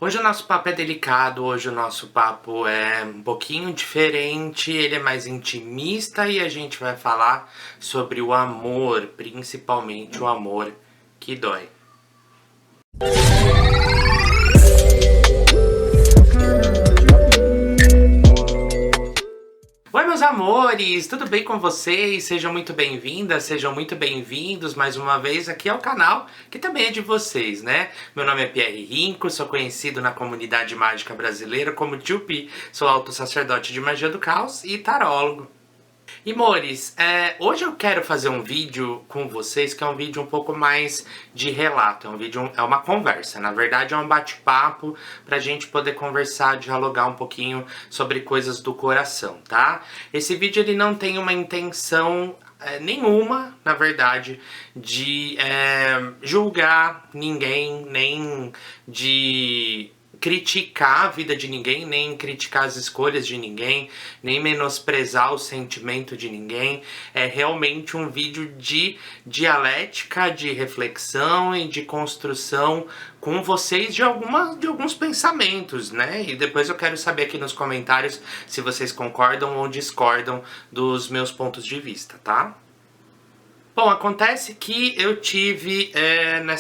Hoje o nosso papo é delicado, hoje o nosso papo é um pouquinho diferente, ele é mais intimista e a gente vai falar sobre o amor, principalmente o amor que dói. Oi, meus amores, tudo bem com vocês? Sejam muito bem-vindas, sejam muito bem-vindos mais uma vez aqui ao canal, que também é de vocês, né? Meu nome é Pierre Rinco, sou conhecido na comunidade mágica brasileira como Tio Pi, sou auto-sacerdote de magia do caos e tarólogo. E mores, hoje eu quero fazer um vídeo com vocês que é um vídeo um pouco mais de relato, é uma conversa, na verdade é um bate-papo pra gente poder conversar, dialogar um pouquinho sobre coisas do coração, tá? Esse vídeo ele não tem uma intenção nenhuma, na verdade, de julgar ninguém, nem de criticar a vida de ninguém, nem criticar as escolhas de ninguém, nem menosprezar o sentimento de ninguém. É realmente um vídeo de dialética, de reflexão e de construção com vocês de alguns pensamentos, né? E depois eu quero saber aqui nos comentários se vocês concordam ou discordam dos meus pontos de vista, tá? Bom, acontece que eu tive na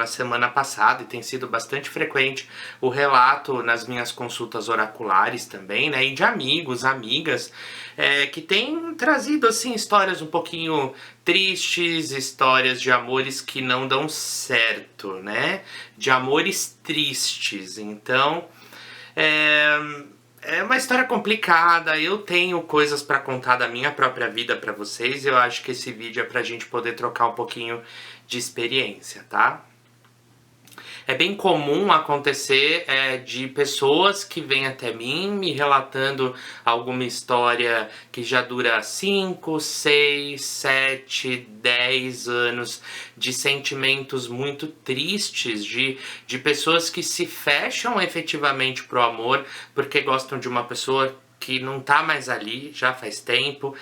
semana passada, e tem sido bastante frequente o relato nas minhas consultas oraculares também, né? E de amigos, amigas, que têm trazido, assim, histórias um pouquinho tristes, histórias de amores que não dão certo, né? De amores tristes. Então, é, é uma história complicada, eu tenho coisas pra contar da minha própria vida pra vocês. Eu acho que esse vídeo é pra gente poder trocar um pouquinho de experiência, tá? É bem comum acontecer de pessoas que vêm até mim me relatando alguma história que já dura 5, 6, 7, 10 anos, de sentimentos muito tristes, de pessoas que se fecham efetivamente pro amor porque gostam de uma pessoa que não tá mais ali já faz tempo,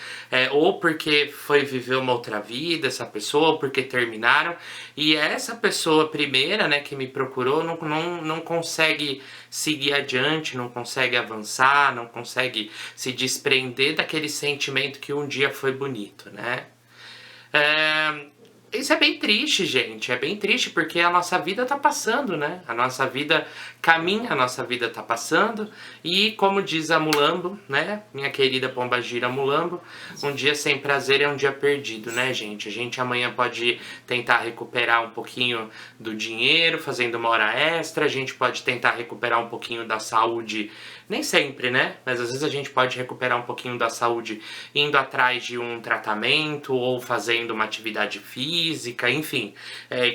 ou porque foi viver uma outra vida essa pessoa, ou porque terminaram, e essa pessoa primeira, né, que me procurou, não consegue seguir adiante, não consegue avançar, não consegue se desprender daquele sentimento que um dia foi bonito, né? É, Isso é bem triste, gente. É bem triste porque a nossa vida tá passando, né? A nossa vida caminha, a nossa vida tá passando. E como diz a Mulambo, né? Minha querida Pombagira Mulambo, um dia sem prazer é um dia perdido, né, gente? A gente amanhã pode tentar recuperar um pouquinho do dinheiro, fazendo uma hora extra. A gente pode tentar recuperar um pouquinho da saúde. Nem sempre, né? Mas às vezes a gente pode recuperar um pouquinho da saúde indo atrás de um tratamento ou fazendo uma atividade física, enfim,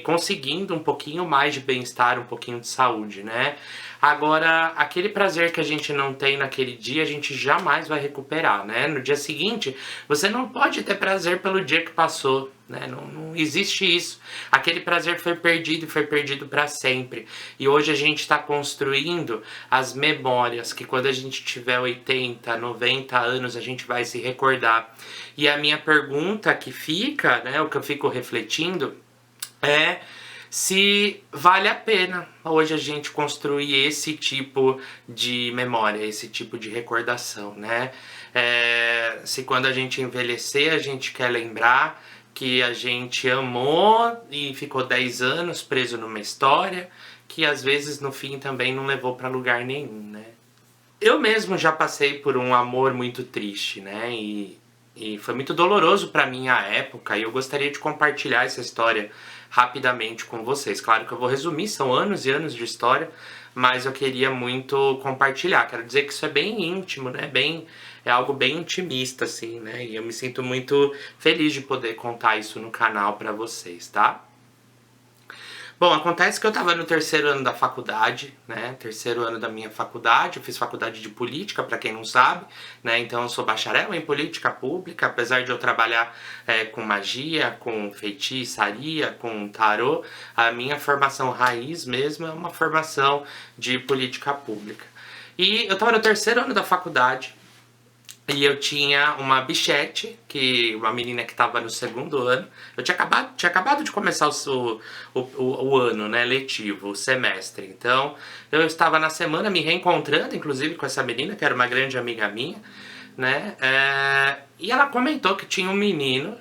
conseguindo um pouquinho mais de bem-estar, um pouquinho de saúde, né? Agora, aquele prazer que a gente não tem naquele dia, a gente jamais vai recuperar, né? No dia seguinte, você não pode ter prazer pelo dia que passou, né? Não existe isso. Aquele prazer foi perdido e foi perdido para sempre. E hoje a gente está construindo as memórias que quando a gente tiver 80, 90 anos a gente vai se recordar. E a minha pergunta que fica, né, o que eu fico refletindo é se vale a pena hoje a gente construir esse tipo de memória, esse tipo de recordação, né? Se quando a gente envelhecer a gente quer lembrar que a gente amou e ficou 10 anos preso numa história que às vezes no fim também não levou para lugar nenhum, né? Eu mesmo já passei por um amor muito triste, né? E foi muito doloroso para mim à época, e eu gostaria de compartilhar essa história rapidamente com vocês. Claro que eu vou resumir, são anos e anos de história, mas eu queria muito compartilhar. Quero dizer que isso é bem íntimo, né? É algo bem intimista, assim, né? E eu me sinto muito feliz de poder contar isso no canal para vocês, tá? Bom, acontece que eu tava no terceiro ano da faculdade, né? Terceiro ano da minha faculdade, eu fiz faculdade de política, para quem não sabe, né? Então eu sou bacharel em política pública, apesar de eu trabalhar com magia, com feitiçaria, com tarô, a minha formação raiz mesmo é uma formação de política pública. E eu tava no terceiro ano da faculdade, E eu tinha uma bichete, uma menina que estava no segundo ano. Eu tinha acabado de começar o ano, né, letivo, o semestre. Então, eu estava na semana me reencontrando, inclusive, com essa menina, que era uma grande amiga minha, né? E ela comentou que tinha um menino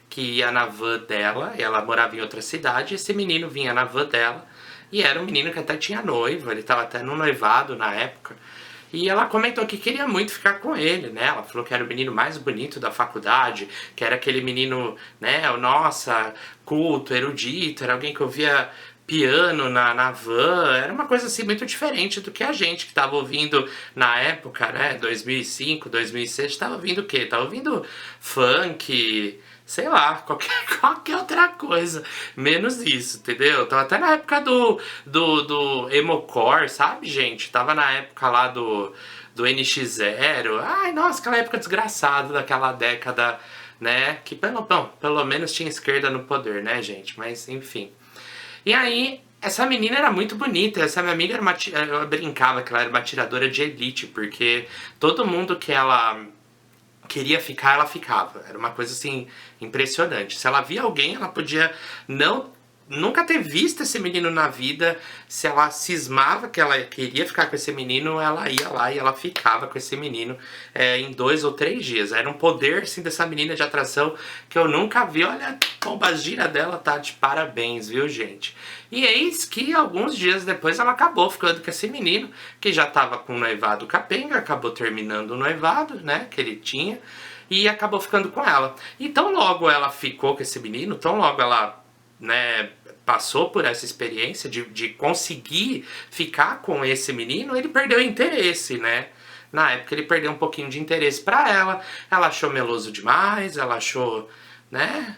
que ia na van dela, e ela morava em outra cidade, e esse menino vinha na van dela, e era um menino que até tinha noiva, ele estava até no noivado na época. E ela comentou que queria muito ficar com ele, né? Ela falou que era o menino mais bonito da faculdade, que era aquele menino, né? Nossa, culto, erudito, era alguém que ouvia piano na van, era uma coisa assim muito diferente do que a gente que tava ouvindo na época, né? 2005, 2006, tava ouvindo o quê? Tava ouvindo funk, sei lá, qualquer outra coisa, menos isso, entendeu? Tava até na época do emocore, sabe, gente? Tava na época lá do NX0. Ai, nossa, aquela época desgraçada daquela década, né? Que pelo menos tinha esquerda no poder, né, gente? Mas, enfim. E aí, essa menina era muito bonita. Essa minha amiga eu brincava que ela era uma tiradora de elite, porque todo mundo que ela queria ficar, ela ficava. Era uma coisa assim impressionante. Se ela via alguém, ela podia não nunca ter visto esse menino na vida. Se ela cismava que ela queria ficar com esse menino, ela ia lá e ela ficava com esse menino em 2 ou 3 dias. Era um poder assim dessa menina de atração que eu nunca vi. Olha, a pombagira dela tá de parabéns, viu, gente? E eis que alguns dias depois ela acabou ficando com esse menino, que já tava com o noivado capenga, acabou terminando o noivado, né, que ele tinha, e acabou ficando com ela. E tão logo ela ficou com esse menino, tão logo ela, né, passou por essa experiência de conseguir ficar com esse menino, ele perdeu interesse, né? Na época ele perdeu um pouquinho de interesse pra ela achou meloso demais, ela achou, né,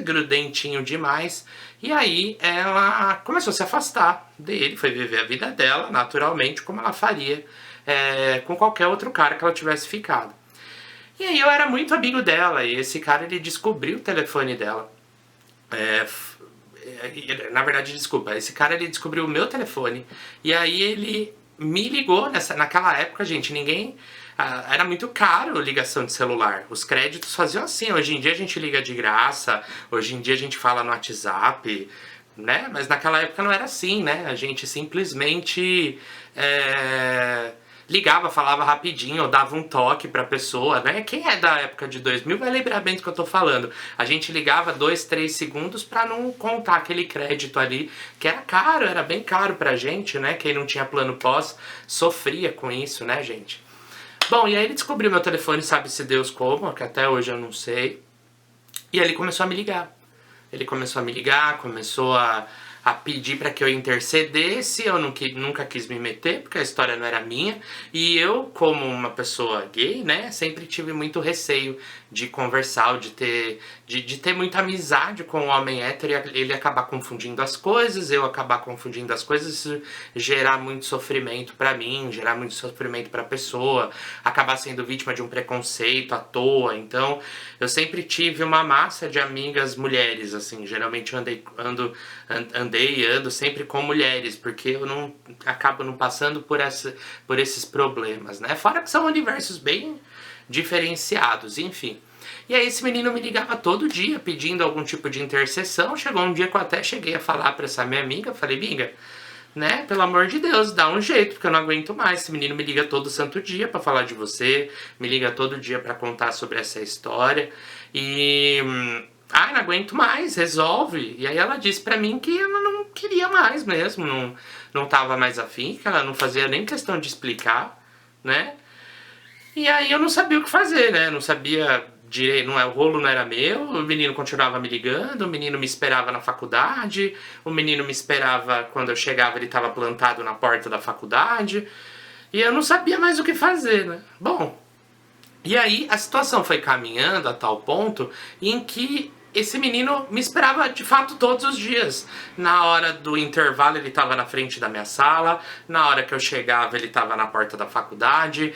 grudentinho demais. E aí ela começou a se afastar dele, foi viver a vida dela naturalmente, como ela faria com qualquer outro cara que ela tivesse ficado. E aí eu era muito amigo dela, e esse cara ele descobriu o telefone dela. Na verdade, desculpa, esse cara ele descobriu o meu telefone, e aí ele me ligou naquela época, gente, ninguém... era muito caro ligação de celular. Os créditos faziam assim. Hoje em dia a gente liga de graça, hoje em dia a gente fala no WhatsApp, né? Mas naquela época não era assim, né? A gente simplesmente ligava, falava rapidinho, ou dava um toque pra pessoa, né? Quem é da época de 2000 vai lembrar bem do que eu tô falando. A gente ligava 2, 3 segundos pra não contar aquele crédito ali, que era caro, era bem caro pra gente, né? Quem não tinha plano pós sofria com isso, né, gente? Bom, e aí ele descobriu meu telefone, sabe-se Deus como, que até hoje eu não sei. E aí ele começou a me ligar. Ele começou a me ligar, começou a pedir para que eu intercedesse. Eu nunca quis me meter, porque a história não era minha. E eu, como uma pessoa gay, né, sempre tive muito receio de conversar, de ter muita amizade com o homem hétero e ele acabar confundindo as coisas, eu acabar confundindo as coisas, isso gerar muito sofrimento pra mim, gerar muito sofrimento pra pessoa, acabar sendo vítima de um preconceito à toa. Então, eu sempre tive uma massa de amigas mulheres, assim, geralmente eu andei e ando sempre com mulheres, porque eu não acabo não passando por esses problemas, né? Fora que são universos bem diferenciados, enfim. E aí esse menino me ligava todo dia pedindo algum tipo de intercessão. Chegou um dia que eu até cheguei a falar pra essa minha amiga, falei, amiga, né, pelo amor de Deus, dá um jeito, porque eu não aguento mais. Esse menino me liga todo santo dia pra falar de você, me liga todo dia pra contar sobre essa história. E... não aguento mais, resolve. E aí ela disse pra mim que ela não queria mais mesmo, não tava mais afim, que ela não fazia nem questão de explicar, né? E aí eu não sabia o que fazer, né? Não sabia direito, o rolo não era meu, o menino continuava me ligando, o menino me esperava na faculdade, o menino me esperava quando eu chegava, ele estava plantado na porta da faculdade, e eu não sabia mais o que fazer, né? Bom, e aí a situação foi caminhando a tal ponto em que esse menino me esperava de fato todos os dias. Na hora do intervalo ele estava na frente da minha sala, na hora que eu chegava ele estava na porta da faculdade,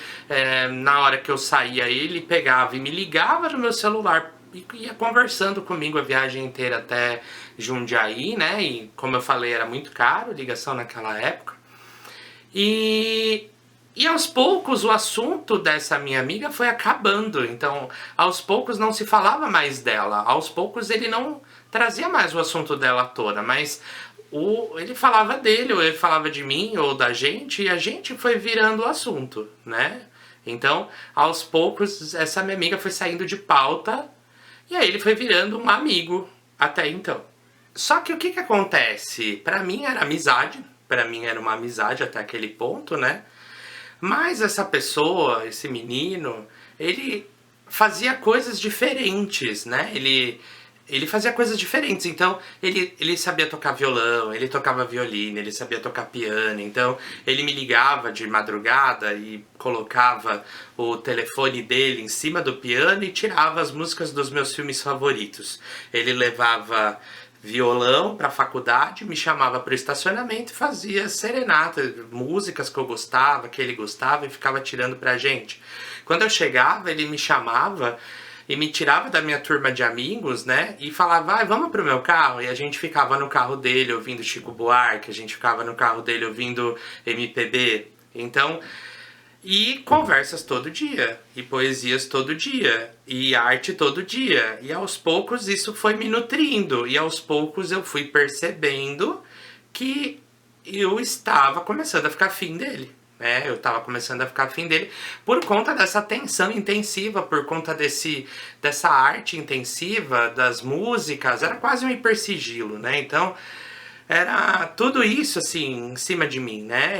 na hora que eu saía ele pegava e me ligava no meu celular e ia conversando comigo a viagem inteira até Jundiaí, né? E como eu falei, era muito caro ligação naquela época. E E aos poucos o assunto dessa minha amiga foi acabando, então aos poucos não se falava mais dela, aos poucos ele não trazia mais o assunto dela à tona, mas ele falava dele, ou ele falava de mim, ou da gente, e a gente foi virando o assunto, né? Então, aos poucos, essa minha amiga foi saindo de pauta, e aí ele foi virando um amigo até então. Só que o que acontece? Pra mim era amizade, pra mim era uma amizade até aquele ponto, né? Mas essa pessoa, esse menino, ele fazia coisas diferentes, né? Ele fazia coisas diferentes, então ele sabia tocar violão, ele tocava violino, ele sabia tocar piano, então ele me ligava de madrugada e colocava o telefone dele em cima do piano e tirava as músicas dos meus filmes favoritos. Ele levava violão para a faculdade, me chamava para o estacionamento e fazia serenata, músicas que eu gostava, que ele gostava e ficava tirando pra gente. Quando eu chegava, ele me chamava e me tirava da minha turma de amigos, né? E falava, vamos pro meu carro. E a gente ficava no carro dele ouvindo Chico Buarque, a gente ficava no carro dele ouvindo MPB. Então, e conversas todo dia, e poesias todo dia, e arte todo dia. E aos poucos isso foi me nutrindo, e aos poucos eu fui percebendo que eu estava começando a ficar afim dele. Eu estava começando a ficar afim dele por conta dessa atenção intensiva, por conta dessa arte intensiva, das músicas, era quase um hipersigilo, né? Então, era tudo isso, assim, em cima de mim, né?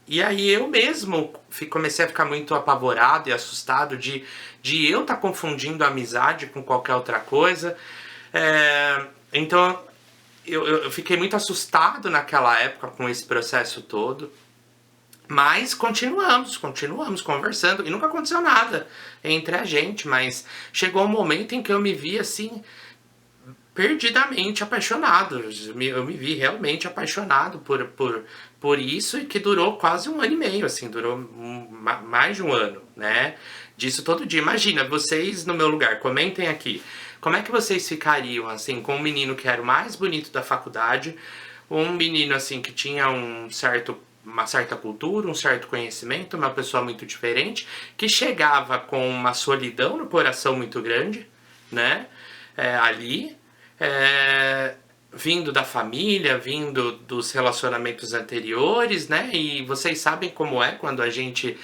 E aí eu mesmo comecei a ficar muito apavorado e assustado de eu estar confundindo a amizade com qualquer outra coisa. Então, eu fiquei muito assustado naquela época com esse processo todo. Mas continuamos conversando e nunca aconteceu nada entre a gente, mas chegou um momento em que eu me vi assim perdidamente apaixonado. Eu me vi realmente apaixonado por isso e que durou quase 1 ano e meio, assim, durou mais de 1 ano, né? Disso todo dia. Imagina, vocês no meu lugar, comentem aqui. Como é que vocês ficariam, assim, com um menino que era o mais bonito da faculdade, um menino, assim, que tinha uma certa cultura, um certo conhecimento, uma pessoa muito diferente, que chegava com uma solidão no coração muito grande, né? Ali, vindo da família, vindo dos relacionamentos anteriores, né? E vocês sabem como é quando a gente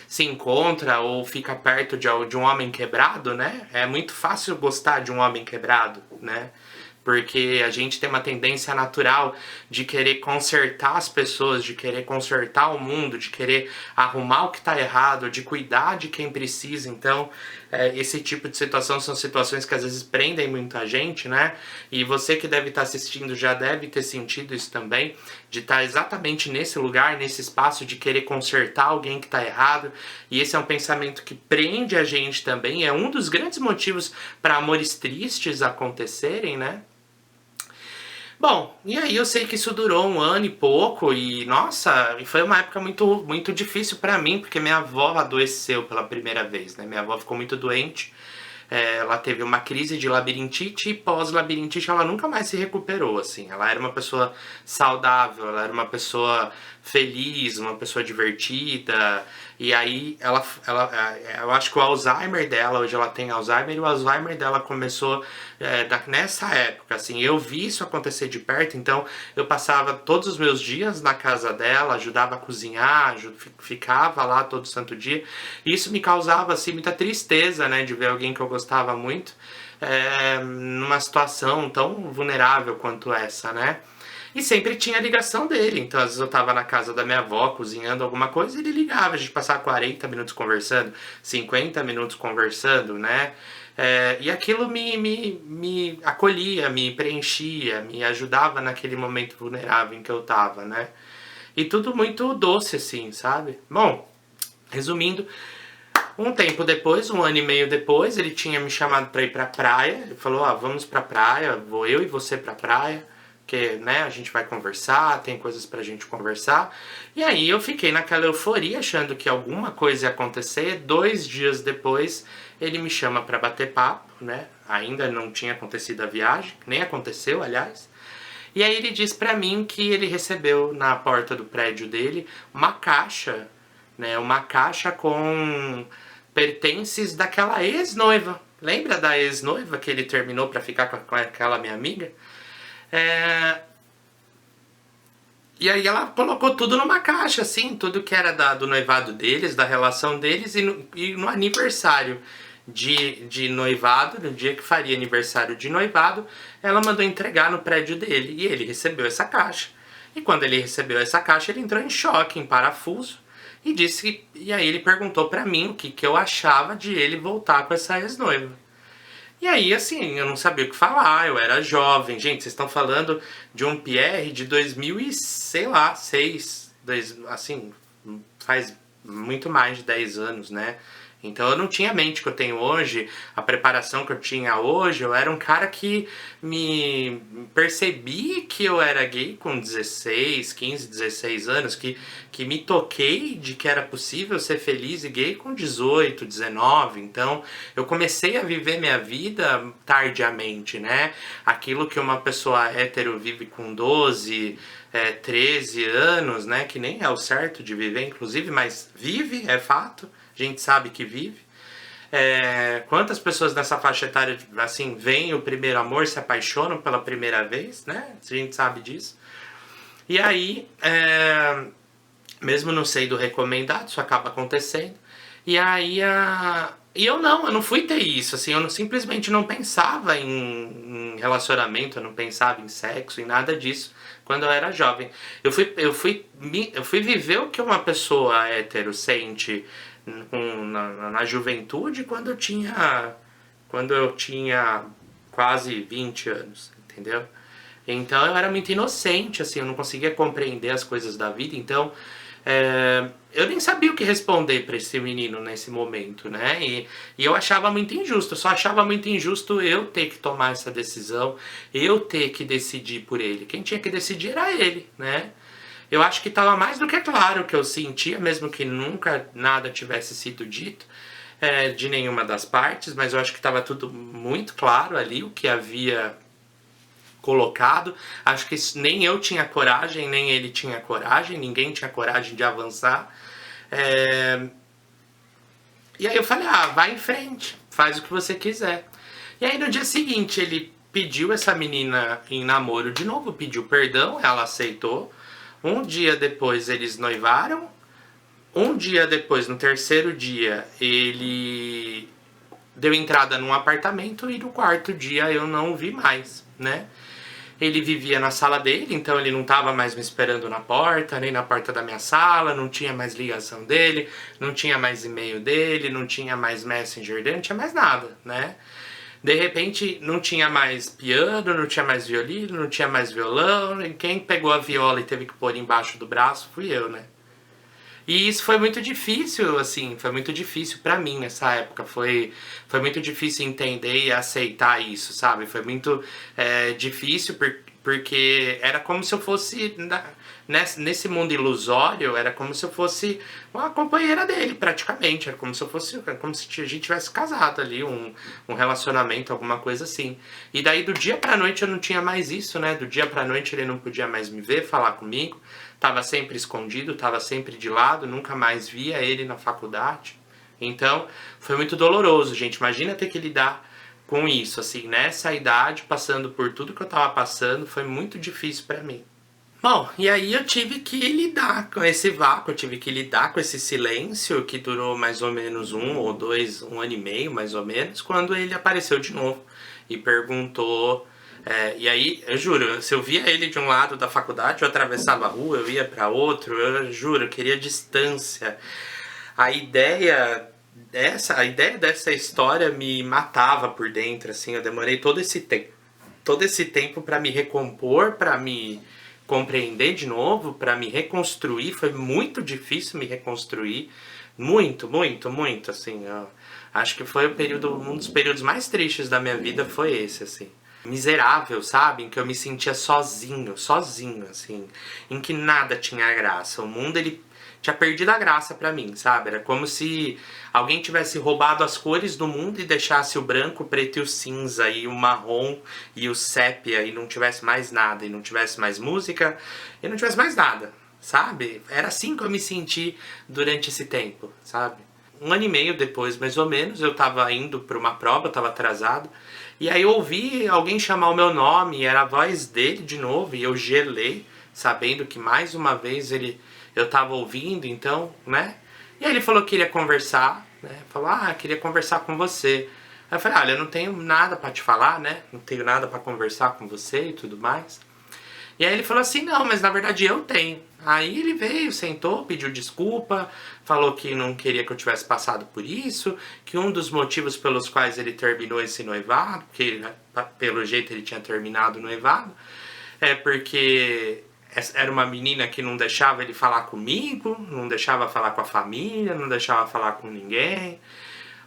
se encontra ou fica perto de um homem quebrado, né? É muito fácil gostar de um homem quebrado, né? Porque a gente tem uma tendência natural de querer consertar as pessoas, de querer consertar o mundo, de querer arrumar o que está errado, de cuidar de quem precisa. Então, esse tipo de situação são situações que às vezes prendem muito a gente, né? E você que deve estar assistindo já deve ter sentido isso também, de estar exatamente nesse lugar, nesse espaço de querer consertar alguém que está errado. E esse é um pensamento que prende a gente também, é um dos grandes motivos para amores tristes acontecerem, né? Bom, e aí eu sei que isso durou 1 ano e pouco e, nossa, foi uma época muito, muito difícil pra mim, porque minha avó adoeceu pela primeira vez, né? Minha avó ficou muito doente, ela teve uma crise de labirintite e pós-labirintite ela nunca mais se recuperou, assim. Ela era uma pessoa saudável, ela era uma pessoa feliz, uma pessoa divertida. E aí eu acho que o Alzheimer dela, hoje ela tem Alzheimer, e o Alzheimer dela começou nessa época, assim, eu vi isso acontecer de perto, então eu passava todos os meus dias na casa dela, ajudava a cozinhar, ficava lá todo santo dia, e isso me causava, assim, muita tristeza, né, de ver alguém que eu gostava muito numa situação tão vulnerável quanto essa, né. E sempre tinha a ligação dele, então às vezes eu tava na casa da minha avó cozinhando alguma coisa e ele ligava, a gente passava 40 minutos conversando, 50 minutos conversando, né? E aquilo me acolhia, me preenchia, me ajudava naquele momento vulnerável em que eu tava, né? E tudo muito doce assim, sabe? Bom, resumindo, um tempo depois, 1 ano e meio depois, ele tinha me chamado pra ir pra praia, ele falou, vamos pra praia, vou eu e você pra praia, que, né, a gente vai conversar, tem coisas pra gente conversar. E aí eu fiquei naquela euforia, achando que alguma coisa ia acontecer. 2 dias depois, ele me chama pra bater papo, né? Ainda não tinha acontecido a viagem, nem aconteceu, aliás. E aí ele diz pra mim que ele recebeu na porta do prédio dele uma caixa, né? Uma caixa com pertences daquela ex-noiva. Lembra da ex-noiva que ele terminou pra ficar com aquela minha amiga? E aí ela colocou tudo numa caixa, assim, tudo que era do noivado deles, da relação deles, e no aniversário de noivado, no dia que faria aniversário de noivado, ela mandou entregar no prédio dele, e ele recebeu essa caixa. E quando ele recebeu essa caixa, ele entrou em choque, em parafuso, e disse e aí ele perguntou pra mim o que eu achava de ele voltar com essa ex-noiva. E aí, assim, eu não sabia o que falar, eu era jovem. Gente, vocês estão falando de um Pierre de 2000 e, sei lá, 6, assim, faz muito mais de 10 anos, né? Então eu não tinha a mente que eu tenho hoje, a preparação que eu tinha hoje. Eu era um cara que me percebi que eu era gay com 16, 15, 16 anos, que me toquei de que era possível ser feliz e gay com 18, 19. Então eu comecei a viver minha vida tardiamente, né? Aquilo que uma pessoa hétero vive com 12, 13 anos, né? Que nem é o certo de viver, inclusive, mas vive, é fato. A gente sabe que vive. Quantas pessoas nessa faixa etária, assim, veem o primeiro amor, se apaixonam pela primeira vez, né? A gente sabe disso. E aí, mesmo não sendo recomendado, isso acaba acontecendo. E aí, eu não fui ter isso, assim, eu simplesmente não pensava em relacionamento, eu não pensava em sexo, em nada disso, quando eu era jovem. Eu fui viver o que uma pessoa hétero sente na juventude quando eu tinha quase 20 anos, entendeu? Então eu era muito inocente, assim, eu não conseguia compreender as coisas da vida, então eu nem sabia o que responder para esse menino nesse momento, né? E eu achava muito injusto, eu só achava muito injusto eu ter que tomar essa decisão, eu ter que decidir por ele. Quem tinha que decidir era ele, né? Eu acho que estava mais do que claro que eu sentia, mesmo que nunca nada tivesse sido dito de nenhuma das partes, mas eu acho que estava tudo muito claro ali o que havia colocado. Acho que nem eu tinha coragem, nem ele tinha coragem, ninguém tinha coragem de avançar. E aí eu falei, vai em frente, faz o que você quiser. E aí no dia seguinte ele pediu essa menina em namoro de novo, pediu perdão, ela aceitou. Um dia depois eles noivaram. Um dia depois, no terceiro dia, ele deu entrada num apartamento e no quarto dia eu não o vi mais, né? Ele vivia na sala dele, então ele não estava mais me esperando na porta, nem na porta da minha sala, não tinha mais ligação dele, não tinha mais e-mail dele, não tinha mais Messenger dele, não tinha mais nada, né? De repente não tinha mais piano, não tinha mais violino, não tinha mais violão, e quem pegou a viola e teve que pôr embaixo do braço fui eu, né? E isso foi muito difícil, assim, foi muito difícil pra mim nessa época, foi muito difícil entender e aceitar isso, sabe? Foi muito difícil porque era como se eu fosse, nesse mundo ilusório, era como se eu fosse uma companheira dele, praticamente, era como se a gente tivesse casado ali, um relacionamento, alguma coisa assim. E daí do dia pra noite eu não tinha mais isso, né? Do dia pra noite ele não podia mais me ver, falar comigo. Tava sempre escondido, tava sempre de lado, nunca mais via ele na faculdade. Então, foi muito doloroso, gente. Imagina ter que lidar com isso, assim, nessa idade, passando por tudo que eu tava passando, foi muito difícil pra mim. Bom, e aí eu tive que lidar com esse vácuo, eu tive que lidar com esse silêncio que durou mais ou menos um ano e meio, mais ou menos, quando ele apareceu de novo e perguntou. E aí, eu juro, se eu via ele de um lado da faculdade, eu atravessava a rua, eu ia para outro, eu juro, eu queria distância. A ideia dessa história me matava por dentro, assim, eu demorei todo esse tempo para me recompor, para me compreender de novo, para me reconstruir. Foi muito difícil me reconstruir, muito, muito, muito, assim. Acho que foi um dos períodos mais tristes da minha vida foi esse, assim. Miserável, sabe? Em que eu me sentia sozinho, assim, em que nada tinha graça. O mundo, ele tinha perdido a graça pra mim, sabe? Era como se alguém tivesse roubado as cores do mundo e deixasse o branco, o preto e o cinza, e o marrom e o sépia, e não tivesse mais nada, e não tivesse mais música, e não tivesse mais nada, sabe? Era assim que eu me senti durante esse tempo, sabe? 1 ano e meio depois, mais ou menos, eu tava indo pra uma prova, eu tava atrasado, e aí eu ouvi alguém chamar o meu nome, e era a voz dele de novo, e eu gelei, sabendo que mais uma vez eu tava ouvindo, então, né? E aí ele falou que queria conversar, né? Falou, queria conversar com você. Aí eu falei, olha, eu não tenho nada pra te falar, né? Não tenho nada pra conversar com você e tudo mais. E aí ele falou assim, não, mas na verdade eu tenho. Aí ele veio, sentou, pediu desculpa, falou que não queria que eu tivesse passado por isso, que um dos motivos pelos quais ele terminou esse noivado, que pelo jeito ele tinha terminado o noivado, é porque era uma menina que não deixava ele falar comigo, não deixava falar com a família, não deixava falar com ninguém.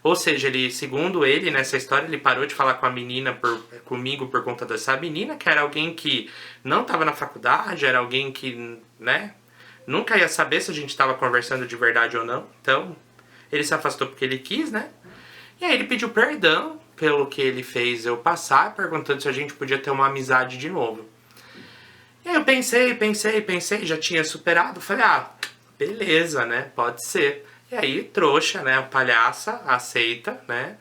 Ou seja, ele, segundo ele, nessa história, ele parou de falar com a menina comigo por conta dessa menina, que era alguém que não estava na faculdade, era alguém que, né, nunca ia saber se a gente estava conversando de verdade ou não. Então, ele se afastou porque ele quis, né? E aí ele pediu perdão pelo que ele fez eu passar, perguntando se a gente podia ter uma amizade de novo. E aí eu pensei, já tinha superado, falei, beleza, né, pode ser. E aí, trouxa, né, palhaça, aceita, né,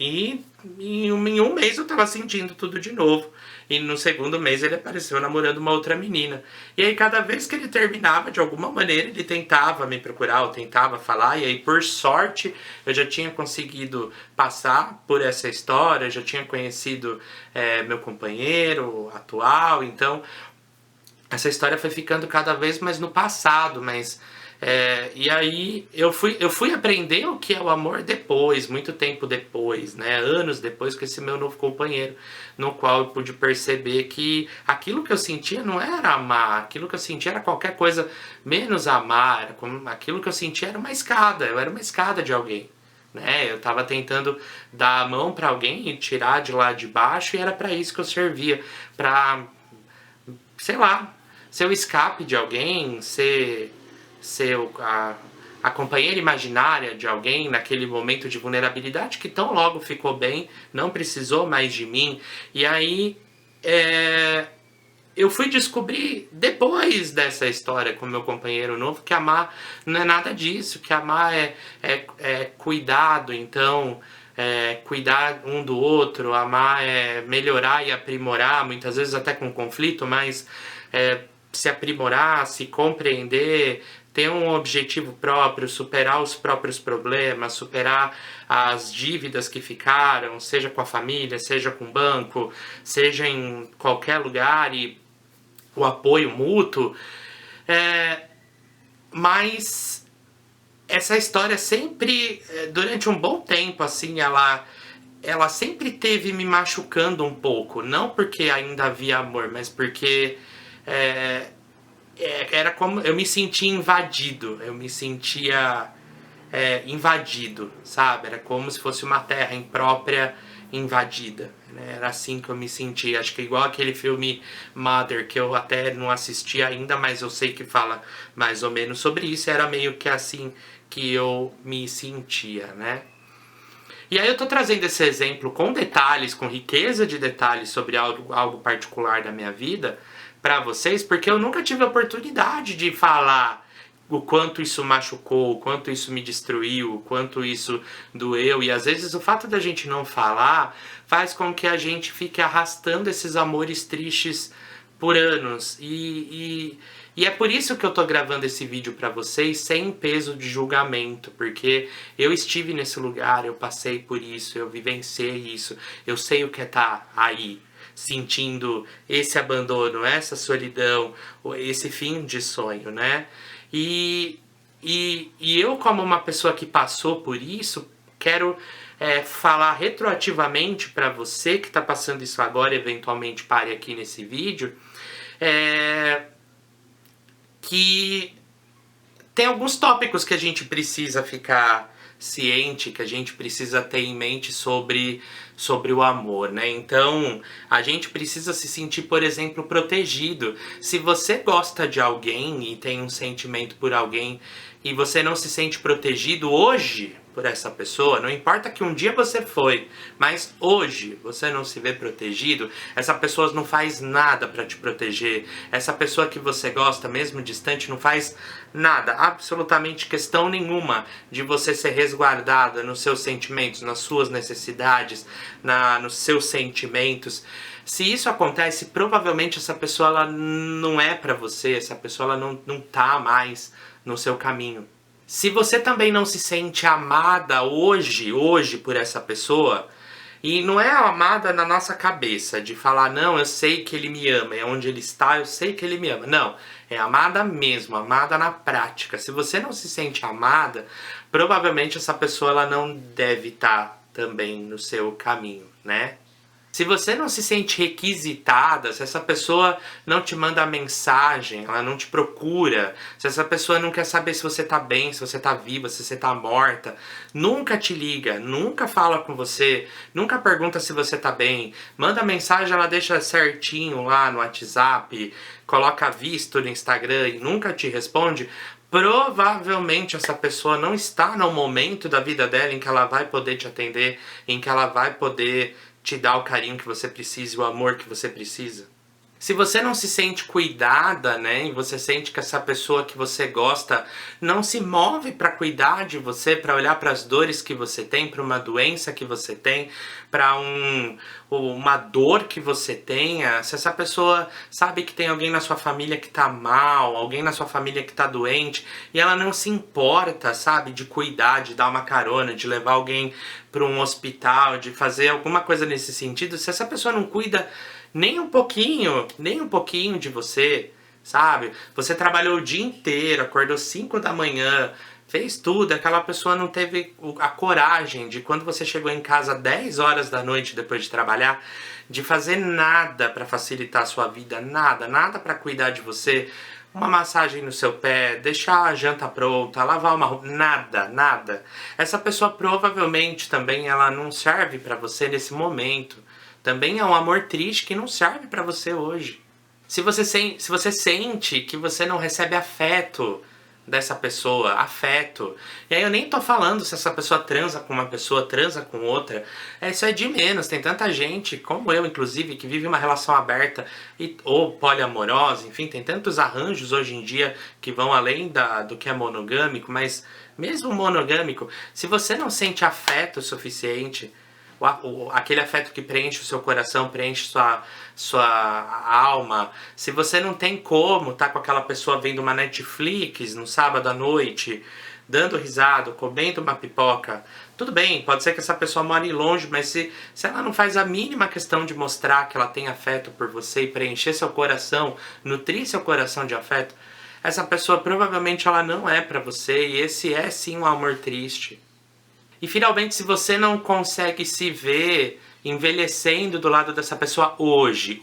e em um mês eu tava sentindo tudo de novo. E no segundo mês ele apareceu namorando uma outra menina. E aí cada vez que ele terminava, de alguma maneira, ele tentava me procurar, ou tentava falar. E aí, por sorte, eu já tinha conseguido passar por essa história, já tinha conhecido meu companheiro atual. Então, essa história foi ficando cada vez mais no passado, mas... e aí eu fui aprender o que é o amor depois, muito tempo depois, né? Anos depois, com esse meu novo companheiro, no qual eu pude perceber que aquilo que eu sentia não era amar, aquilo que eu sentia era qualquer coisa menos amar, aquilo que eu sentia era uma escada, eu era uma escada de alguém. Né? Eu estava tentando dar a mão para alguém e tirar de lá de baixo, e era para isso que eu servia, para, sei lá, ser o escape de alguém, ser a companheira imaginária de alguém naquele momento de vulnerabilidade que tão logo ficou bem, não precisou mais de mim. E aí eu fui descobrir depois dessa história com meu companheiro novo que amar não é nada disso, que amar é cuidado, então cuidar um do outro, amar é melhorar e aprimorar, muitas vezes até com conflito, mas se aprimorar, se compreender, ter um objetivo próprio, superar os próprios problemas, superar as dívidas que ficaram, seja com a família, seja com o banco, seja em qualquer lugar, e o apoio mútuo. Mas essa história sempre, durante um bom tempo, assim, ela sempre teve me machucando um pouco, não porque ainda havia amor, mas porque era como eu me sentia invadido, eu me sentia invadido, sabe? Era como se fosse uma terra imprópria invadida, né? Era assim que eu me sentia. Acho que igual aquele filme Mother, que eu até não assisti ainda, mas eu sei que fala mais ou menos sobre isso. Era meio que assim que eu me sentia, né? E aí eu tô trazendo esse exemplo com detalhes, com riqueza de detalhes sobre algo particular da minha vida para vocês, porque eu nunca tive a oportunidade de falar o quanto isso machucou, o quanto isso me destruiu, o quanto isso doeu. E às vezes o fato da gente não falar faz com que a gente fique arrastando esses amores tristes por anos. E é por isso que eu tô gravando esse vídeo pra vocês sem peso de julgamento, porque eu estive nesse lugar, eu passei por isso, eu vivenciei isso, eu sei o que é estar aí, sentindo esse abandono, essa solidão, esse fim de sonho, né? E eu, como uma pessoa que passou por isso, quero falar retroativamente para você que está passando isso agora, eventualmente pare aqui nesse vídeo, que tem alguns tópicos que a gente precisa ficar ciente, que a gente precisa ter em mente sobre o amor, né? Então, a gente precisa se sentir, por exemplo, protegido. Se você gosta de alguém e tem um sentimento por alguém e você não se sente protegido hoje por essa pessoa, não importa que um dia você foi, mas hoje você não se vê protegido, essa pessoa não faz nada para te proteger, essa pessoa que você gosta, mesmo distante, não faz nada, absolutamente questão nenhuma de você ser resguardada nos seus sentimentos, nas suas necessidades, nos seus sentimentos. Se isso acontece, provavelmente essa pessoa ela não é para você, essa pessoa ela não tá mais no seu caminho. Se você também não se sente amada hoje por essa pessoa, e não é amada na nossa cabeça, de falar, não, eu sei que ele me ama, é onde ele está, eu sei que ele me ama. Não, é amada mesmo, amada na prática. Se você não se sente amada, provavelmente essa pessoa ela não deve estar também no seu caminho, né? Se você não se sente requisitada, se essa pessoa não te manda mensagem, ela não te procura, se essa pessoa não quer saber se você tá bem, se você tá viva, se você tá morta, nunca te liga, nunca fala com você, nunca pergunta se você tá bem, manda mensagem, ela deixa certinho lá no WhatsApp, coloca visto no Instagram e nunca te responde, provavelmente essa pessoa não está no momento da vida dela em que ela vai poder te atender, em que ela vai poder te dar o carinho que você precisa, o amor que você precisa. Se você não se sente cuidada, né, e você sente que essa pessoa que você gosta não se move para cuidar de você, para olhar para as dores que você tem, para uma doença que você tem, para uma dor que você tenha, se essa pessoa sabe que tem alguém na sua família que tá mal, alguém na sua família que tá doente, e ela não se importa, sabe, de cuidar, de dar uma carona, de levar alguém para um hospital, de fazer alguma coisa nesse sentido, se essa pessoa não cuida nem um pouquinho de você, sabe? Você trabalhou o dia inteiro, acordou 5 da manhã, fez tudo, aquela pessoa não teve a coragem de, quando você chegou em casa 10 horas da noite depois de trabalhar, de fazer nada para facilitar a sua vida, nada para cuidar de você, uma massagem no seu pé, deixar a janta pronta, lavar uma roupa, nada. Essa pessoa provavelmente também ela não serve para você nesse momento. Também é um amor triste que não serve pra você hoje. Se você sente que você não recebe afeto dessa pessoa, afeto. E aí eu nem tô falando se essa pessoa transa com uma pessoa, transa com outra. Isso é de menos. Tem tanta gente, como eu inclusive, que vive uma relação aberta ou poliamorosa, enfim, tem tantos arranjos hoje em dia que vão além do que é monogâmico, mas mesmo monogâmico, se você não sente afeto suficiente, aquele afeto que preenche o seu coração, preenche sua alma, se você não tem como tá com aquela pessoa vendo uma Netflix no sábado à noite, dando risada, comendo uma pipoca, tudo bem, pode ser que essa pessoa more longe, mas se ela não faz a mínima questão de mostrar que ela tem afeto por você e preencher seu coração, nutrir seu coração de afeto, essa pessoa provavelmente ela não é pra você, e esse é sim um amor triste. E finalmente, se você não consegue se ver envelhecendo do lado dessa pessoa hoje,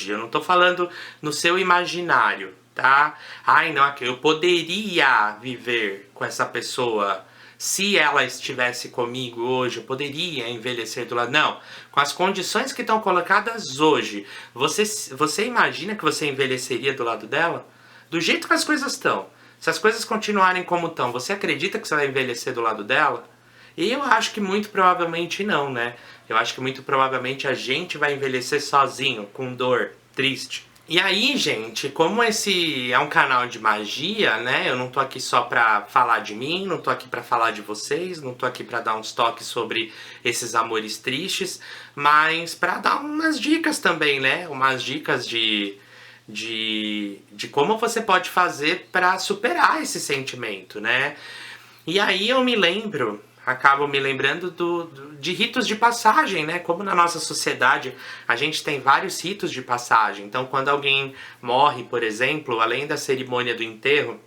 eu não tô falando no seu imaginário, tá? Ai, não, eu poderia viver com essa pessoa se ela estivesse comigo hoje, eu poderia envelhecer do lado. Não, com as condições que estão colocadas hoje, você imagina que você envelheceria do lado dela? Do jeito que as coisas estão, se as coisas continuarem como estão, você acredita que você vai envelhecer do lado dela? E eu acho que muito provavelmente não, né? Eu acho que muito provavelmente a gente vai envelhecer sozinho, com dor, triste. E aí, gente, como esse é um canal de magia, né? Eu não tô aqui só pra falar de mim, não tô aqui pra falar de vocês, não tô aqui pra dar uns toques sobre esses amores tristes, mas pra dar umas dicas também, né? Umas dicas de como você pode fazer pra superar esse sentimento, né? E aí eu acabo me lembrando de ritos de passagem, né? Como na nossa sociedade a gente tem vários ritos de passagem. Então, quando alguém morre, por exemplo, além da cerimônia do enterro,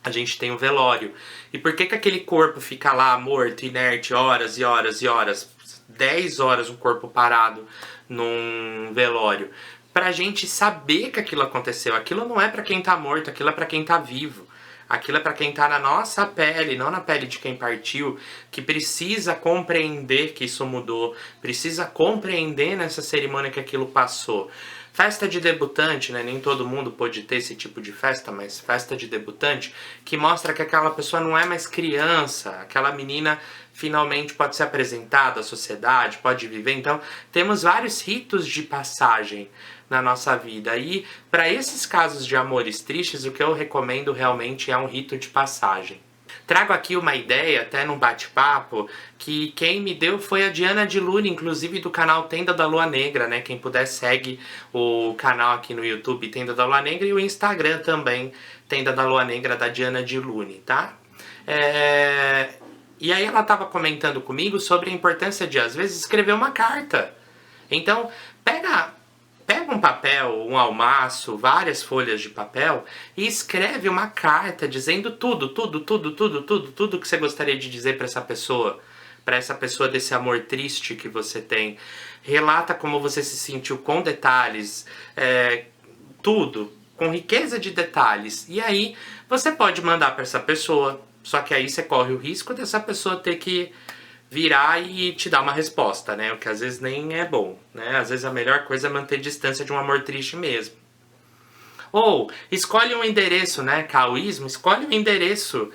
a gente tem o velório. E por que aquele corpo fica lá morto, inerte, horas e horas e horas? 10 horas o corpo parado num velório. Pra gente saber que aquilo aconteceu. Aquilo não é pra quem tá morto, aquilo é pra quem tá vivo. Aquilo é para quem tá na nossa pele, não na pele de quem partiu, que precisa compreender que isso mudou, precisa compreender nessa cerimônia que aquilo passou. Festa de debutante, né? Nem todo mundo pôde ter esse tipo de festa, mas festa de debutante que mostra que aquela pessoa não é mais criança, aquela menina finalmente pode ser apresentada à sociedade, pode viver. Então, temos vários ritos de passagem na nossa vida. E para esses casos de amores tristes, o que eu recomendo realmente é um rito de passagem. Trago aqui uma ideia, até num bate-papo, que quem me deu foi a Diana de Lune, inclusive do canal Tenda da Lua Negra, né? Quem puder segue o canal aqui no YouTube Tenda da Lua Negra e o Instagram também, Tenda da Lua Negra, da Diana de Lune, tá? E aí ela estava comentando comigo sobre a importância de, às vezes, escrever uma carta. Então, pega um papel, um almaço, várias folhas de papel e escreve uma carta dizendo tudo que você gostaria de dizer para essa pessoa desse amor triste que você tem. Relata como você se sentiu com detalhes, tudo, com riqueza de detalhes. E aí você pode mandar para essa pessoa, só que aí você corre o risco dessa pessoa ter que virar e te dar uma resposta, né? O que às vezes nem é bom, né? Às vezes a melhor coisa é manter distância de um amor triste mesmo. Ou, escolhe um endereço, né? Caoísmo, escolhe um endereço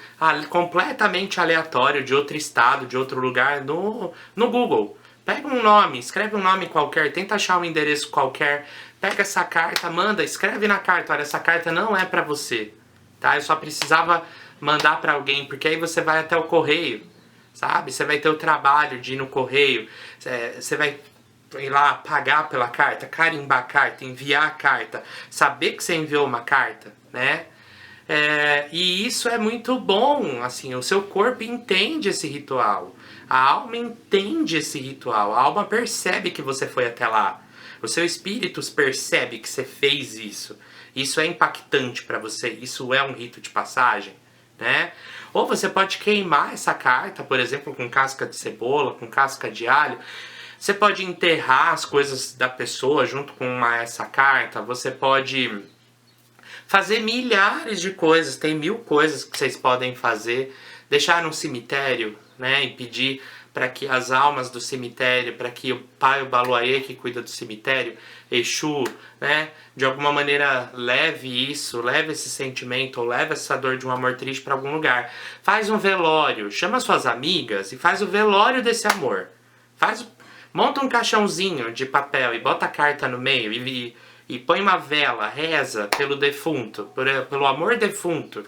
completamente aleatório de outro estado, de outro lugar no Google. Pega um nome, escreve um nome qualquer, tenta achar um endereço qualquer, pega essa carta, manda, escreve na carta, olha, essa carta não é pra você, tá? Eu só precisava mandar pra alguém, porque aí você vai até o correio, sabe? Você vai ter o trabalho de ir no correio, você vai ir lá pagar pela carta, carimbar a carta, enviar a carta, saber que você enviou uma carta, né? E isso é muito bom, assim, o seu corpo entende esse ritual, a alma entende esse ritual, a alma percebe que você foi até lá, o seu espírito percebe que você fez isso. Isso é impactante para você, isso é um rito de passagem, né? Ou você pode queimar essa carta, por exemplo, com casca de cebola, com casca de alho. Você pode enterrar as coisas da pessoa junto com essa carta. Você pode fazer milhares de coisas. Tem 1000 coisas que vocês podem fazer. Deixar num cemitério, né? E pedir para que as almas do cemitério, para que o pai, o Baluaê, que cuida do cemitério, Exu, né, de alguma maneira leve isso, leve esse sentimento, ou leve essa dor de um amor triste para algum lugar. Faz um velório, chama suas amigas e faz o velório desse amor. Monta um caixãozinho de papel e bota a carta no meio e põe uma vela, reza pelo defunto, pelo amor defunto.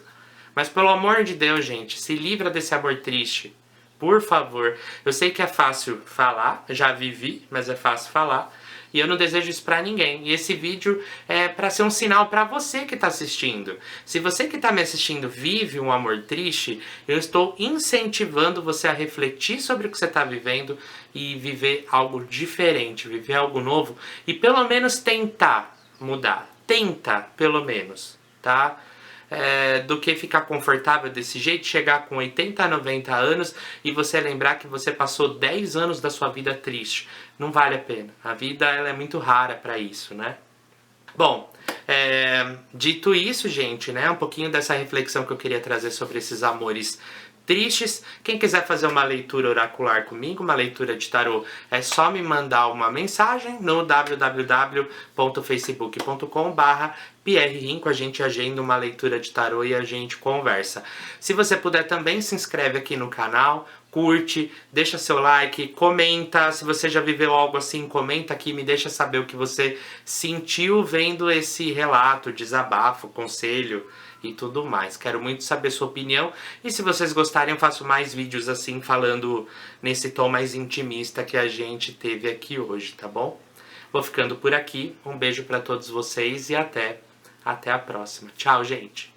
Mas pelo amor de Deus, gente, se livra desse amor triste. Por favor, eu sei que é fácil falar, já vivi, mas é fácil falar. E eu não desejo isso pra ninguém. E esse vídeo é pra ser um sinal pra você que tá assistindo. Se você que tá me assistindo vive um amor triste, eu estou incentivando você a refletir sobre o que você tá vivendo e viver algo diferente, viver algo novo e pelo menos tentar mudar. Tenta, pelo menos, tá? Do que ficar confortável desse jeito, chegar com 80, 90 anos e você lembrar que você passou 10 anos da sua vida triste. Não vale a pena. A vida ela é muito rara para isso, né? Bom, dito isso, gente, né? Um pouquinho dessa reflexão que eu queria trazer sobre esses amores tristes. Quem quiser fazer uma leitura oracular comigo, uma leitura de tarô, é só me mandar uma mensagem no www.facebook.com/PRRinco. A gente agenda uma leitura de tarô e a gente conversa. Se você puder também, se inscreve aqui no canal, curte, deixa seu like, comenta. Se você já viveu algo assim, comenta aqui, me deixa saber o que você sentiu vendo esse relato, desabafo, conselho e tudo mais. Quero muito saber sua opinião e se vocês gostarem eu faço mais vídeos assim, falando nesse tom mais intimista que a gente teve aqui hoje, tá bom? Vou ficando por aqui, um beijo pra todos vocês e até a próxima. Tchau, gente!